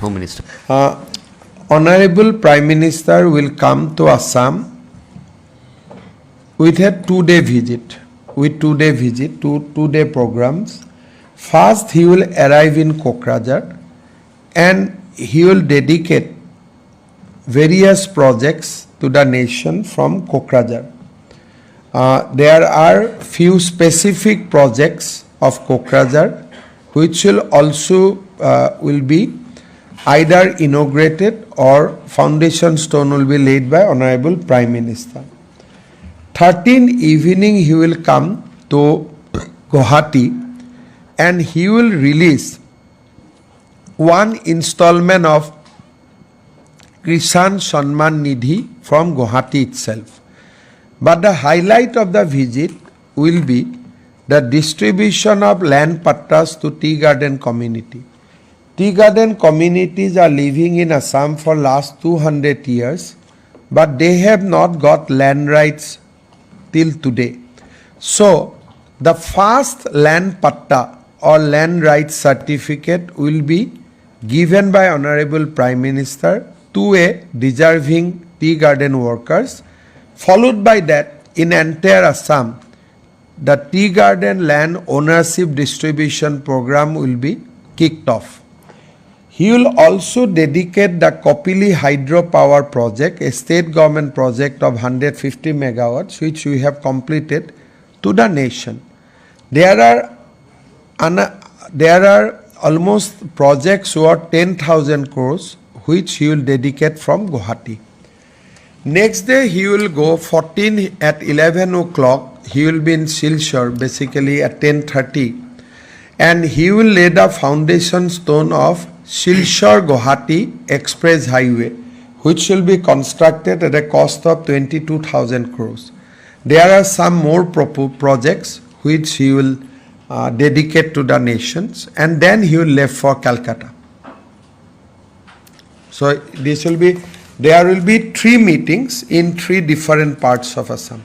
Home Minister. Honorable Prime Minister will come to Assam with a two-day visit, two-day programs. First, he will arrive in Kokrajhar and he will dedicate various projects to the nation from Kokrajhar. There are few specific projects of Kokrajhar which will also will be either inaugurated or foundation stone will be laid by Honorable Prime Minister. 13th evening he will come to Guwahati and he will release one installment of Kisan Samman Nidhi from Guwahati itself. But the highlight of the visit will be the distribution of land pattas to tea garden community. Tea garden communities are living in Assam for last 200 years, but they have not got land rights till today. So, the first land patta or land rights certificate will be given by Honorable Prime Minister to a deserving tea garden workers. Followed by that, in entire Assam, the tea garden land ownership distribution program will be kicked off. He will also dedicate the Kopili hydropower project, a state government project of 150 megawatts, which we have completed, to the nation. There are almost projects worth 10,000 crores, which he will dedicate from Guwahati. Next day, he will go 14 at 11 o'clock. He will be in Silchar, basically at 10:30, and he will lay the foundation stone of Silchar Guwahati Express Highway, which will be constructed at a cost of 22,000 crores. There are some more projects which he will dedicate to the nations, and then he will leave for Calcutta. So there will be 3 meetings in 3 different parts of Assam.